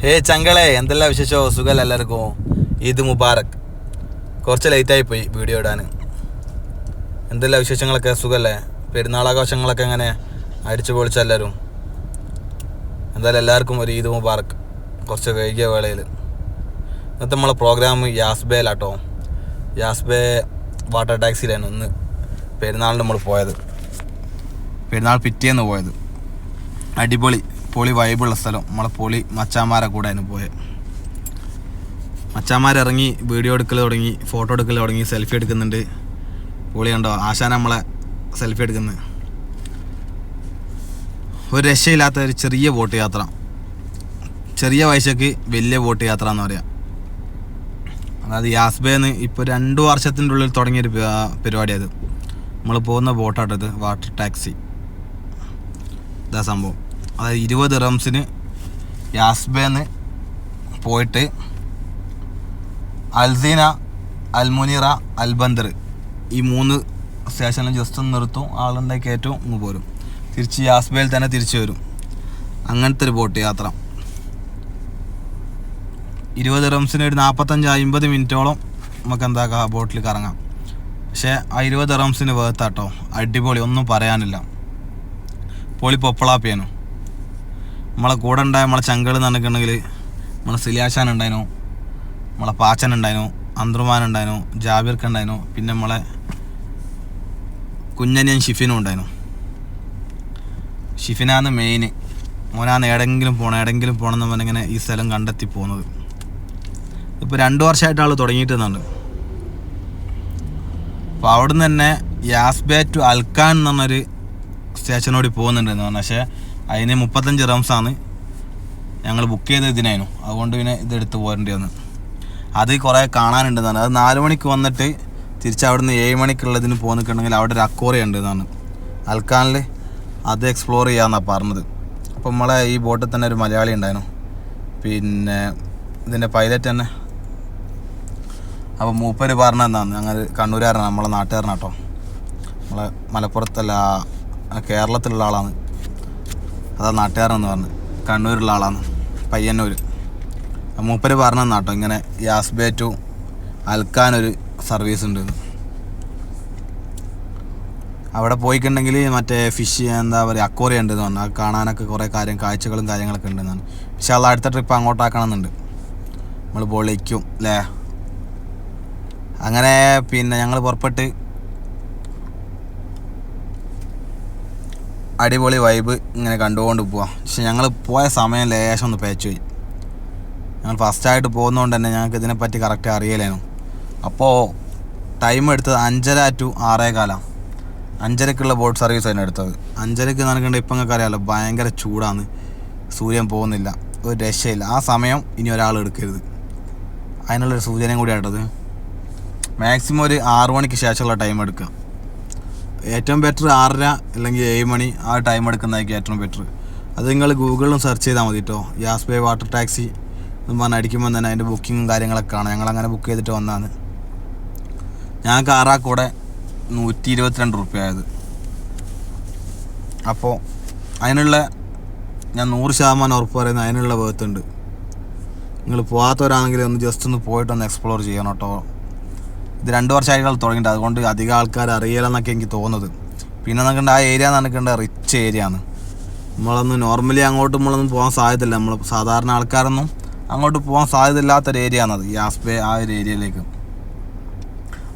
ഹേ ചങ്കളെ, എന്തെല്ലാം വിശേഷമോ? സുഖമല്ല എല്ലാവർക്കും? ഈദ് മുബാറക്. കുറച്ച് ലേറ്റായി പോയി വീഡിയോ ഇടാൻ. എന്തെല്ലാം വിശേഷങ്ങളൊക്കെ? സുഖമല്ലേ? പെരുന്നാളാഘോഷങ്ങളൊക്കെ എങ്ങനെ അടിച്ചു പൊളിച്ച എല്ലാവരും? എന്തായാലും എല്ലാവർക്കും ഒരു ഈദ് മുബാറക്. കുറച്ച് വൈകിയ വേളയിൽ ഇന്നത്തെ നമ്മളെ പ്രോഗ്രാം യാസ്ബേലാട്ടോ. യാസ്ബേ വാട്ടർ ടാക്സിയിലായിരുന്നു ഇന്ന് പെരുന്നാളിന് നമ്മൾ പോയത്. പെരുന്നാൾ പിറ്റേന്ന് പോയത്. അടിപൊളി പൊളി വൈബുള്ള സ്ഥലം. നമ്മളെ പൊളി മച്ചാന്മാരെ കൂടെ അതിന് പോയത്. മച്ചാന്മാരിറങ്ങി വീഡിയോ എടുക്കൽ തുടങ്ങി, ഫോട്ടോ എടുക്കൽ തുടങ്ങി, സെൽഫി എടുക്കുന്നുണ്ട്. പൊളി കണ്ടോ? ആശാൻ നമ്മളെ സെൽഫി എടുക്കുന്നത്. ഒരു രക്ഷയില്ലാത്ത ഒരു ചെറിയ ബോട്ട് യാത്ര, ചെറിയ പൈസക്ക് വലിയ ബോട്ട് യാത്ര എന്ന് പറയാം. അതായത് യാസ്ബേന്ന് ഇപ്പോൾ 2 വർഷത്തിൻ്റെ ഉള്ളിൽ തുടങ്ങിയൊരു പരിപാടിയത്. നമ്മൾ പോകുന്ന ബോട്ടാട്ടത് വാട്ടർ ടാക്സി. ഇതാ സംഭവം. അതായത് 20 ദിർഹംസിന് യാസ്ബേന്ന് പോയിട്ട് അൽസീന, അൽമുനീറ, അൽബന്ദർ ഈ 3 സ്റ്റേഷനിൽ ജസ്റ്റ് ഒന്ന് നിർത്തും. ആളുണ്ടായി കയറ്റും, അങ്ങ് പോരും. തിരിച്ച് യാസ്ബേയിൽ തന്നെ തിരിച്ചു വരും. അങ്ങനത്തെ ഒരു ബോട്ട് യാത്ര. 20 ദിർഹംസിന് ഒരു 45-50 മിനിറ്റോളം നമുക്ക് എന്താക്കാം ബോട്ടിൽ കറങ്ങാം. പക്ഷേ ആ 20 ദിർഹംസിന് വേർത്താട്ടോ. അടിപൊളി, ഒന്നും പറയാനില്ല. പൊളി പൊപ്പളാപ്പിയാനു. നമ്മളെ കൂടെ ഉണ്ടായ നമ്മളെ ചങ്കൾ എന്ന് പറഞ്ഞിട്ടുണ്ടെങ്കിൽ നമ്മളെ സിലിയാശാൻ ഉണ്ടായിരുന്നു, നമ്മളെ പാച്ചൻ ഉണ്ടായിരുന്നു, അന്തർമാൻ ഉണ്ടായിരുന്നു, ജാബിർക്ക് ഉണ്ടായിരുന്നു, പിന്നെ നമ്മളെ കുഞ്ഞനിയൻ ഷിഫിനും ഉണ്ടായിരുന്നു. ഷിഫിനാണ് മെയിൻ. മോനാണ് എവിടെയെങ്കിലും പോകണം എന്ന് പറഞ്ഞിങ്ങനെ ഈ സ്ഥലം കണ്ടെത്തി പോകുന്നത്. ഇപ്പോൾ 2 വർഷമായിട്ട് ആൾ തുടങ്ങിയിട്ടെന്നുണ്ട്. അപ്പോൾ അവിടെ നിന്ന് തന്നെ യാസ്ബേ ടു അൽക്കാൻ എന്ന് പറഞ്ഞൊരു സ്റ്റേഷനോട് പോകുന്നുണ്ടെന്ന് പറഞ്ഞു. പക്ഷേ അതിന് 35 ദിർഹംസാണ് ഞങ്ങൾ ബുക്ക് ചെയ്ത ഇതിനായിരുന്നു. അതുകൊണ്ട് പിന്നെ ഇതെടുത്ത് പോരേണ്ടി വന്നു. അത് കുറേ കാണാനുണ്ടെന്നാണ്. അത് 4 മണിക്ക് വന്നിട്ട് തിരിച്ച് അവിടെ നിന്ന് 7 മണിക്കുള്ളതിന് പോന്നിട്ടുണ്ടെങ്കിൽ അവിടെ ഒരു അക്വേറിയം ഉണ്ടെന്നാണ് അൽക്കാനിൽ. അത് എക്സ്പ്ലോർ ചെയ്യാമെന്നാണ് പറഞ്ഞത്. അപ്പോൾ നമ്മളെ ഈ ബോട്ടിൽ തന്നെ ഒരു മലയാളി ഉണ്ടായിരുന്നു, പിന്നെ ഇതിൻ്റെ പൈലറ്റ് തന്നെ. അപ്പോൾ മൂപ്പര് പറഞ്ഞെന്താണ്, ഞങ്ങൾ കണ്ണൂരുകാരനാണ്, നമ്മളെ നാട്ടുകാരനാട്ടോ. നമ്മളെ മലപ്പുറത്തല്ല, കേരളത്തിലുള്ള ആളാണ്. അതാ നാട്ടുകാരെന്ന് പറഞ്ഞ്. കണ്ണൂരുള്ള ആളാണ്, പയ്യന്നൂർ. മൂപ്പര് പറഞ്ഞെന്നാട്ടോ ഇങ്ങനെ യാസ്ബേ ടു അൽക്കാനൊരു സർവീസ് ഉണ്ട്. അവിടെ പോയിട്ടുണ്ടെങ്കിൽ മറ്റേ ഫിഷ് എന്താ പറയുക അക്വേറിയം ഉണ്ടെന്ന് പറഞ്ഞു. അത് കാണാനൊക്കെ കുറേ കാഴ്ചകളും കാര്യങ്ങളൊക്കെ ഉണ്ടെന്നാണ്. പക്ഷെ അത് അടുത്ത ട്രിപ്പ് അങ്ങോട്ടാക്കണമെന്നുണ്ട്. നമ്മൾ പൊളിക്കും അല്ലേ? അങ്ങനെ പിന്നെ ഞങ്ങൾ പുറപ്പെട്ട് അടിപൊളി വൈബ് ഇങ്ങനെ കണ്ടുകൊണ്ട് പോവാം. പക്ഷെ ഞങ്ങൾ പോയ സമയം ലേശം ഒന്ന് പേച്ചുപോയി. ഞങ്ങൾ ഫസ്റ്റായിട്ട് പോകുന്നതുകൊണ്ട് തന്നെ ഞങ്ങൾക്ക് ഇതിനെപ്പറ്റി കറക്റ്റ് അറിയില്ലേനു. അപ്പോൾ ടൈം എടുത്തത് 5:30 to 6:15. 5:30ക്കുള്ള ബോട്ട് സർവീസ് അതിന് എടുത്തത്. 5:30ക്ക് നടക്കേണ്ട ഇപ്പം നിങ്ങൾക്ക് അറിയാമല്ലോ, ഭയങ്കര ചൂടാണ്, സൂര്യൻ പോകുന്നില്ല, ഒരു രക്ഷയില്ല. ആ സമയം ഇനി ഒരാൾ എടുക്കരുത്. അതിനുള്ളൊരു സൂചനയും കൂടി ആയിട്ടത്. മാക്സിമം ഒരു 6 മണിക്ക് ശേഷമുള്ള ടൈം എടുക്കുക. ഏറ്റവും ബെറ്റർ 6:30 അല്ലെങ്കിൽ 7 മണി ആ ടൈം എടുക്കുന്നതായിരിക്കും ഏറ്റവും ബെറ്റർ. അത് നിങ്ങൾ ഗൂഗിളിലും സെർച്ച് ചെയ്താൽ മതി കേട്ടോ. യാസ്ബേ വാട്ടർ ടാക്സി എന്ന് പറഞ്ഞ് അടിക്കുമ്പോൾ തന്നെ അതിൻ്റെ ബുക്കിങ്ങും കാര്യങ്ങളൊക്കെ കാണാം. ഞങ്ങളങ്ങനെ ബുക്ക് ചെയ്തിട്ട് വന്നതാണ്. ഞങ്ങൾക്ക് ആറാക്കൂടെ 122 റുപ്യ ആയത്. അപ്പോൾ അതിനുള്ള ഞാൻ 100% ഉറപ്പ് പറയുന്നത് അതിനുള്ള വേർത്തുണ്ട്. നിങ്ങൾ പോകാത്തവരാണെങ്കിൽ ഒന്ന് ജസ്റ്റ് ഒന്ന് പോയിട്ടൊന്ന് എക്സ്പ്ലോർ ചെയ്യണം കേട്ടോ. ഇത് 2 വർഷമായിട്ട് തുടങ്ങിയിട്ട്, അതുകൊണ്ട് അധികം ആൾക്കാർ അറിയില്ലെന്നൊക്കെ എനിക്ക് തോന്നുന്നത്. പിന്നെ നമുക്കുണ്ട് ആ ഏരിയ എന്ന് പറഞ്ഞിട്ടുണ്ട് റിച്ച് ഏരിയ ആണ്. നമ്മളൊന്നും നോർമലി അങ്ങോട്ട് നമ്മളൊന്നും പോകാൻ സാധ്യതയില്ല. നമ്മൾ സാധാരണ ആൾക്കാരൊന്നും അങ്ങോട്ട് പോകാൻ സാധ്യതയില്ലാത്തൊരു ഏരിയ ആണത് യാസ്ബേ. ആ ഒരു ഏരിയയിലേക്ക്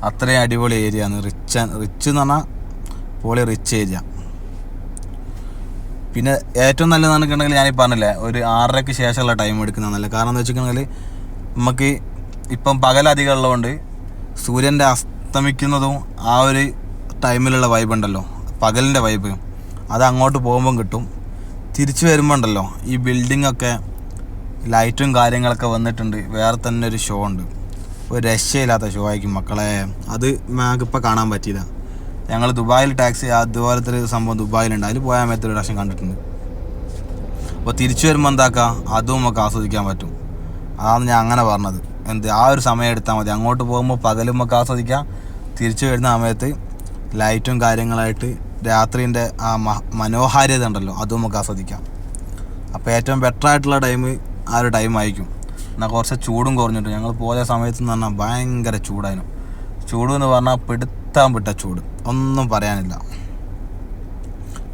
അത്രയും അടിപൊളി ഏരിയ ആണ്. റിച്ച് എന്ന് പറഞ്ഞാൽ പൊളി റിച്ച് ഏരിയ. പിന്നെ ഏറ്റവും നല്ലതെന്ന് പറഞ്ഞിട്ടുണ്ടെങ്കിൽ ഞാനീ പറഞ്ഞില്ലേ, ഒരു 6:30ക്ക് ശേഷമുള്ള ടൈം എടുക്കുന്നത് നല്ല. കാരണം എന്ന് വെച്ചിട്ടുണ്ടെങ്കിൽ നമുക്ക് ഇപ്പം പകലധികം ഉള്ളതുകൊണ്ട് സൂര്യൻ്റെ അസ്തമിക്കുന്നതും ആ ഒരു ടൈമിലുള്ള വൈബ് ഉണ്ടല്ലോ, പകലിൻ്റെ വൈബ്, അത് അങ്ങോട്ട് പോകുമ്പം കിട്ടും. തിരിച്ചു വരുമ്പോൾ ഉണ്ടല്ലോ ഈ ബിൽഡിങ്ങൊക്കെ ലൈറ്റും കാര്യങ്ങളൊക്കെ വന്നിട്ടുണ്ട്. വേറെ തന്നെ ഒരു ഷോ ഉണ്ട്, ഒരു രക്ഷയില്ലാത്ത ഷോ ആയിരിക്കും മക്കളെ. അത് ഞങ്ങൾക്കിപ്പോൾ കാണാൻ പറ്റിയില്ല. ഞങ്ങൾ ദുബായിൽ ടാക്സി അതുപോലത്തെ ഒരു സംഭവം ദുബായിലുണ്ട്, അതിൽ പോയാൽ മേത്തൊരു പ്രാവശ്യം കണ്ടിട്ടുണ്ട്. അപ്പോൾ തിരിച്ചു വരുമ്പോൾ എന്താക്കുക, അതും നമുക്ക് ആസ്വദിക്കാൻ പറ്റും. അതാണ് ഞാൻ അങ്ങനെ പറഞ്ഞത്. ആ ഒരു സമയം എടുത്താൽ മതി. അങ്ങോട്ട് പോകുമ്പോൾ പകലും നമുക്ക് ആസ്വദിക്കാം, തിരിച്ചു വരുന്ന സമയത്ത് ലൈറ്റും കാര്യങ്ങളായിട്ട് രാത്രിൻ്റെ ആ മനോഹാരിത ഉണ്ടല്ലോ അതും നമുക്ക് ആസ്വദിക്കാം. അപ്പോൾ ഏറ്റവും ബെറ്റർ ആയിട്ടുള്ള ടൈം ആ ഒരു ടൈം ആയിരിക്കും. എന്നാൽ കുറച്ച് ചൂടും കുറഞ്ഞിട്ട് ഞങ്ങൾ പോയ സമയത്ത് എന്ന് പറഞ്ഞാൽ ഭയങ്കര ചൂടായിരുന്നു. ചൂട് എന്ന് പറഞ്ഞാൽ പിടുത്താൻ വിട്ട ചൂട്, ഒന്നും പറയാനില്ല.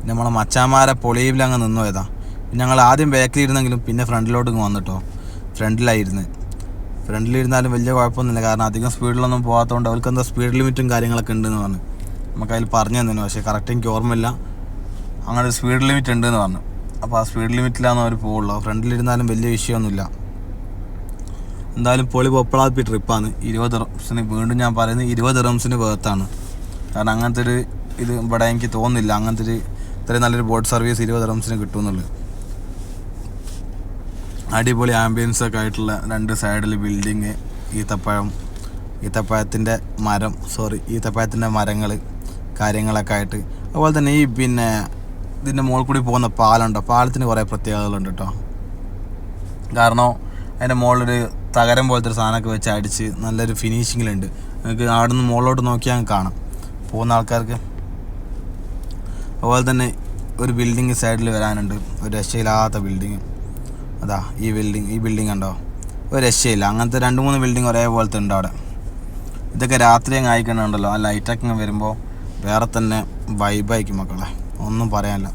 നമ്മളെ മച്ചാന്മാരെ പൊളിയിലങ്ങ് നിന്നു പോയതാ. ഞങ്ങൾ ആദ്യം ബാക്കിലിരുന്നെങ്കിലും പിന്നെ ഫ്രണ്ടിലോട്ട് വന്നിട്ടോ. ഫ്രണ്ടിലിരുന്നാലും വലിയ കുഴപ്പമൊന്നുമില്ല, കാരണം അധികം സ്പീഡിലൊന്നും പോകാത്തതുകൊണ്ട് അവർക്ക് എന്താ സ്പീഡ് ലിമിറ്റും കാര്യങ്ങളൊക്കെ ഉണ്ടെന്ന് പറഞ്ഞു. നമുക്കതിൽ പറഞ്ഞു തന്നിരുന്നു, പക്ഷേ കറക്റ്റ് എനിക്ക് ഓർമ്മയില്ല. അങ്ങനെ ഒരു സ്പീഡ് ലിമിറ്റ് ഉണ്ടെന്ന് പറഞ്ഞു. അപ്പോൾ ആ സ്പീഡ് ലിമിറ്റിലാണ് അവർ പോവുള്ളൂ. ഫ്രണ്ടിലിരുന്നാലും വലിയ വിഷയമൊന്നുമില്ല. എന്തായാലും പൊളി പൊപ്പളാപ്പി ട്രിപ്പാണ്. 20 ദിർഹംസിന്, വീണ്ടും ഞാൻ പറയുന്നത് 20 ദിർഹംസിന് വേർത്താണ്. കാരണം അങ്ങനത്തെ ഒരു ഇത് ഇവിടെ എനിക്ക് തോന്നുന്നില്ല, അങ്ങനത്തെ ഒരു ഇത്രയും നല്ലൊരു ബോട്ട് സർവീസ് 20 ദിർഹംസിന് കിട്ടുമെന്നുള്ളത്. അടിപൊളി ആംബിയൻസ് ഒക്കെ ആയിട്ടുള്ള 2 സൈഡിൽ ബിൽഡിങ്, ഈത്തപ്പഴത്തിൻ്റെ മരങ്ങൾ കാര്യങ്ങളൊക്കെ ആയിട്ട്. അതുപോലെ തന്നെ ഈ പിന്നെ ഇതിൻ്റെ മുകളിൽ കൂടി പോകുന്ന പാലമുണ്ടോ, പാലത്തിന് കുറേ പ്രത്യേകതകളുണ്ട് കേട്ടോ. കാരണം അതിൻ്റെ മുകളിലൊരു തകരം പോലത്തെ ഒരു സാധനമൊക്കെ വെച്ച് അടിച്ച് നല്ലൊരു ഫിനിഷിങ്ങിലുണ്ട്. നിങ്ങൾക്ക് അവിടെ നിന്ന് മുകളിലോട്ട് നോക്കിയാൽ കാണാം പോകുന്ന ആൾക്കാർക്ക്. അതുപോലെ തന്നെ ഒരു ബിൽഡിങ് സൈഡിൽ വരാനുണ്ട്, ഒരു രക്ഷയില്ലാത്ത ബിൽഡിങ്. അതാ ഈ ബിൽഡിങ് ഉണ്ടോ, ഒരു രക്ഷയില്ല. അങ്ങനത്തെ 2-3 ബിൽഡിങ് ഒരേപോലത്തെ ഉണ്ട് അവിടെ. ഇതൊക്കെ രാത്രി അങ്ങ് അയക്കണുണ്ടല്ലോ, ആ ലൈറ്റൊക്കെ അങ്ങ് വരുമ്പോൾ വേറെ തന്നെ വൈബായിരിക്കും മക്കളെ, ഒന്നും പറയാനില്ല.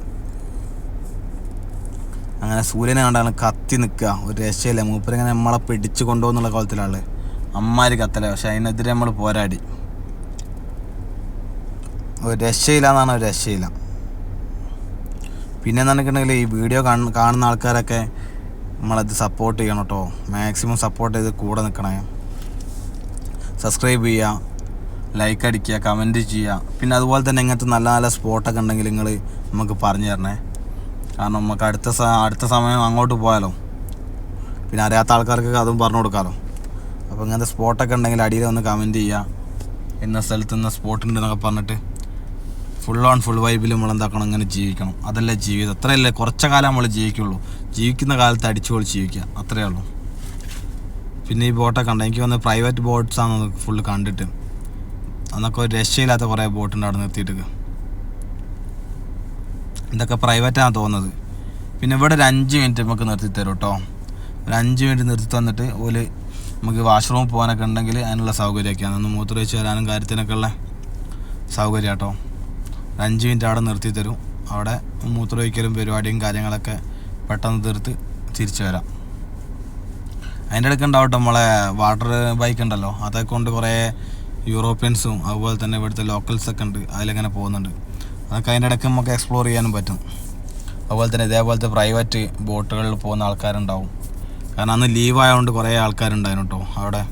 അങ്ങനെ സൂര്യനെ കണ്ടാണ് കത്തി നിൽക്കുക, ഒരു രക്ഷയില്ല. മൂപ്പരിങ്ങനെ നമ്മളെ പിടിച്ച് കൊണ്ടുപോകുന്നുള്ള കോലത്തിലാണ് അമ്മാര് കത്തല. പക്ഷെ അതിനെതിരെ നമ്മൾ പോരാടി. ഒരു രക്ഷയില്ല എന്നാണ്, ഒരു രക്ഷയില്ല. പിന്നെ എന്താണെന്നുണ്ടെങ്കിൽ ഈ വീഡിയോ കാണുന്ന ആൾക്കാരൊക്കെ നമ്മളത് സപ്പോർട്ട് ചെയ്യണം കേട്ടോ. മാക്സിമം സപ്പോർട്ട് ചെയ്ത് കൂടെ നിൽക്കണേ. സബ്സ്ക്രൈബ് ചെയ്യുക, ലൈക്ക് അടിക്കുക, കമൻറ്റ് ചെയ്യുക. പിന്നെ അതുപോലെ തന്നെ ഇങ്ങനത്തെ നല്ല നല്ല സ്പോട്ടൊക്കെ ഉണ്ടെങ്കിൽ നിങ്ങൾ നമുക്ക് പറഞ്ഞു തരണേ. കാരണം നമുക്ക് അടുത്ത സമയം അങ്ങോട്ട് പോയാലോ, പിന്നെ അറിയാത്ത ആൾക്കാർക്കൊക്കെ അതും പറഞ്ഞു കൊടുക്കാമല്ലോ. അപ്പോൾ ഇങ്ങനത്തെ സ്പോട്ടൊക്കെ ഉണ്ടെങ്കിൽ അടിയിൽ ഒന്ന് കമൻറ്റ് ചെയ്യുക. ഇന്ന സ്ഥലത്ത് ഇന്ന സ്പോട്ടുണ്ട് എന്നൊക്കെ പറഞ്ഞിട്ട് ഫുൾ വൈബിൽ നമ്മൾ എന്താക്കണം, ഇങ്ങനെ ജീവിക്കണം. അതല്ലേ ജീവിതം. അത്രയല്ലേ, കുറച്ച കാലം നമ്മൾ ജീവിക്കുള്ളൂ. ജീവിക്കുന്ന കാലത്ത് അടിച്ചുപൊളി ജീവിക്കുക, അത്രയേ ഉള്ളൂ. പിന്നെ ഈ ബോട്ടൊക്കെ ഉണ്ട്, എനിക്ക് വന്ന് പ്രൈവറ്റ് ബോട്ട്സാണ് ഫുള്ള് കണ്ടിട്ട്. അന്നൊക്കെ ഒരു രക്ഷയില്ലാത്ത കുറേ ബോട്ടുണ്ട് അവിടെ നിർത്തിയിട്ട്. ഇതൊക്കെ പ്രൈവറ്റാണ് തോന്നുന്നത്. പിന്നെ ഇവിടെ ഒരു 5 മിനിറ്റ് നമുക്ക് നിർത്തി തരും കേട്ടോ. ഒരു 5 മിനിറ്റ് നിർത്തി തന്നിട്ട് ഓല് നമുക്ക് വാഷ്റൂം പോകാനൊക്കെ ഉണ്ടെങ്കിൽ അതിനുള്ള സൗകര്യമൊക്കെയാണ്. ഒന്ന് മൂത്രമൊഴിച്ച് വരാനും കാര്യത്തിനൊക്കെ ഉള്ള സൗകര്യം കേട്ടോ. 5 മിനിറ്റ് അവിടെ നിർത്തി തരും. അവിടെ മൂത്രമൊഴിക്കലും പരിപാടിയും കാര്യങ്ങളൊക്കെ പെട്ടെന്ന് തീർത്ത് തിരിച്ചു വരാം. അതിൻ്റെ ഇടയ്ക്ക് ഉണ്ടാവട്ടെ നമ്മളെ വാട്ടർ ബൈക്ക് ഉണ്ടല്ലോ, അതൊക്കെ കൊണ്ട് കുറേ യൂറോപ്യൻസും അതുപോലെ തന്നെ ഇവിടുത്തെ ലോക്കൽസൊക്കെ ഉണ്ട്, അതിലിങ്ങനെ പോകുന്നുണ്ട്. അതൊക്കെ അതിൻ്റെ ഇടയ്ക്ക് നമുക്ക് എക്സ്പ്ലോർ ചെയ്യാനും പറ്റും. അതുപോലെ തന്നെ ഇതേപോലത്തെ പ്രൈവറ്റ് ബോട്ടുകളിൽ പോകുന്ന ആൾക്കാരുണ്ടാവും. കാരണം അന്ന് ലീവായതുകൊണ്ട് കുറേ ആൾക്കാരുണ്ടായിരുന്നു കേട്ടോ അവിടെ.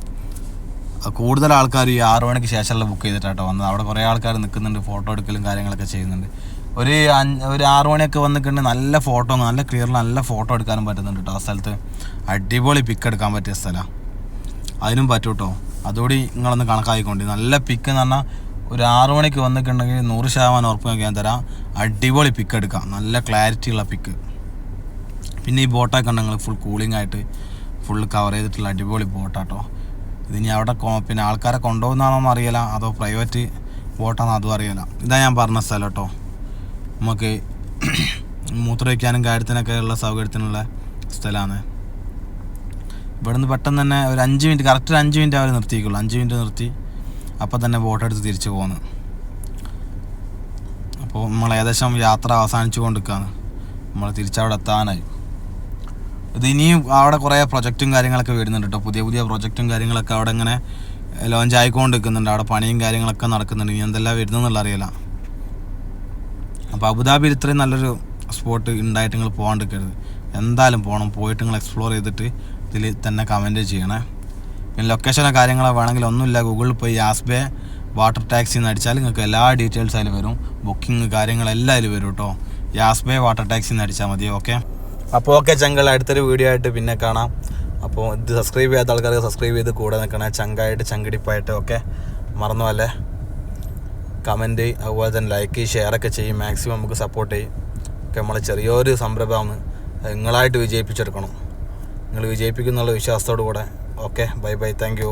കൂടുതൽ ആൾക്കാർ ഈ 6 മണിക്ക് ശേഷമുള്ള ബുക്ക് ചെയ്തിട്ടാട്ടോ വന്നത്. അവിടെ കുറേ ആൾക്കാർ നിൽക്കുന്നുണ്ട്, ഫോട്ടോ എടുക്കലും കാര്യങ്ങളൊക്കെ ചെയ്യുന്നുണ്ട്. ഒരു 6 മണിയൊക്കെ വന്നിട്ടുണ്ട്. നല്ല ഫോട്ടോ, നല്ല ക്ലിയറിൽ നല്ല ഫോട്ടോ എടുക്കാനും പറ്റുന്നുണ്ട് കേട്ടോ. ആ സ്ഥലത്ത് അടിപൊളി പിക്ക് എടുക്കാൻ പറ്റിയ സ്ഥലമാണ്. അതിനും പറ്റും കേട്ടോ. അതുകൂടി നിങ്ങളൊന്ന് കണക്കാക്കിക്കൊണ്ട്. നല്ല പിക്ക് എന്ന് പറഞ്ഞാൽ ഒരു 6 മണിക്ക് വന്നിട്ടുണ്ടെങ്കിൽ 100% ഉറപ്പ് ഞാൻ തരാം, അടിപൊളി പിക്ക് എടുക്കാം. നല്ല ക്ലാരിറ്റി ഉള്ള പിക്ക്. പിന്നെ ഈ ബോട്ടൊക്കെ ഉണ്ടെങ്കിൽ ഫുൾ കൂളിംഗ് ആയിട്ട് ഫുൾ കവർ ചെയ്തിട്ടുള്ള അടിപൊളി ബോട്ടാട്ടോ. ഇതിനി അവിടെ പിന്നെ ആൾക്കാരെ കൊണ്ടുപോകുന്നതാണോന്ന് അറിയില്ല, അതോ പ്രൈവറ്റ് ബോട്ടാണോ അതും അറിയില്ല. ഇതാ ഞാൻ പറഞ്ഞ സ്ഥലം കേട്ടോ. നമുക്ക് മൂത്രമൊഴിക്കാനും കാര്യത്തിനൊക്കെ ഉള്ള സൗകര്യത്തിനുള്ള സ്ഥലമാണ്. ഇവിടുന്ന് പെട്ടെന്ന് തന്നെ ഒരു 5 മിനിറ്റ്, കറക്റ്റ് 5 മിനിറ്റ് അവർ നിർത്തിക്കുള്ളൂ. 5 മിനിറ്റ് നിർത്തി അപ്പോൾ തന്നെ ബോട്ടെടുത്ത് തിരിച്ചു പോകുന്നു. അപ്പോൾ നമ്മൾ ഏകദേശം യാത്ര അവസാനിച്ചു കൊണ്ടിരിക്കുകയാണ്. നമ്മൾ തിരിച്ചവിടെ എത്താനായി. ഇത് ഇനിയും അവിടെ കുറേ പ്രൊജക്റ്റും കാര്യങ്ങളൊക്കെ വരുന്നുണ്ട് കേട്ടോ. പുതിയ പ്രൊജക്റ്റും കാര്യങ്ങളൊക്കെ അവിടെ ഇങ്ങനെ ലോഞ്ച് ആയിക്കൊണ്ട് നിൽക്കുന്നുണ്ട്. അവിടെ പണിയും കാര്യങ്ങളൊക്കെ നടക്കുന്നുണ്ട്. ഇനി എന്തെല്ലാം വരുന്നതെന്നുള്ള അറിയില്ല. അപ്പോൾ അബുദാബിയിൽ ഇത്രയും നല്ലൊരു സ്പോട്ട് ഉണ്ടായിട്ട് നിങ്ങൾ പോകാണ്ടിരിക്കരുത്. എന്തായാലും പോകണം. പോയിട്ട് നിങ്ങൾ എക്സ്പ്ലോർ ചെയ്തിട്ട് ഇതിൽ തന്നെ കമൻറ്റ് ചെയ്യണേ. പിന്നെ ലൊക്കേഷനോ കാര്യങ്ങളോ വേണമെങ്കിൽ ഒന്നുമില്ല, ഗൂഗിളിൽ പോയി യാസ്ബേ വാട്ടർ ടാക്സി എന്ന് അടിച്ചാൽ നിങ്ങൾക്ക് എല്ലാ ഡീറ്റെയിൽസ് അതിൽ വരും. ബുക്കിംഗ് കാര്യങ്ങളെല്ലാം അതിൽ വരും കേട്ടോ. യാസ്ബേ വാട്ടർ ടാക്സി എന്ന് അടിച്ചാൽ മതി. ഓക്കെ, അപ്പോൾ ഓക്കെ ചങ്കൾ, അടുത്തൊരു വീഡിയോ ആയിട്ട് പിന്നെ കാണാം. അപ്പോൾ ഇത് സബ്സ്ക്രൈബ് ചെയ്യാത്ത ആൾക്കാർക്ക് സബ്സ്ക്രൈബ് ചെയ്ത് കൂടെ നിൽക്കണേ. ചങ്കായിട്ട് ചങ്കിടിപ്പായിട്ട്. ഓക്കെ, മറന്നു അല്ലേ? കമൻറ്റ്, അതുപോലെ തന്നെ ലൈക്ക് ഷെയറൊക്കെ ചെയ്യും. മാക്സിമം നമുക്ക് സപ്പോർട്ട് ചെയ്യും. ഒക്കെ നമ്മൾ ചെറിയൊരു സംരംഭമാണ്, നിങ്ങളായിട്ട് വിജയിപ്പിച്ചെടുക്കണം. നിങ്ങൾ വിജയിപ്പിക്കുന്നുള്ള വിശ്വാസത്തോടു കൂടെ. Okay, bye bye, thank you.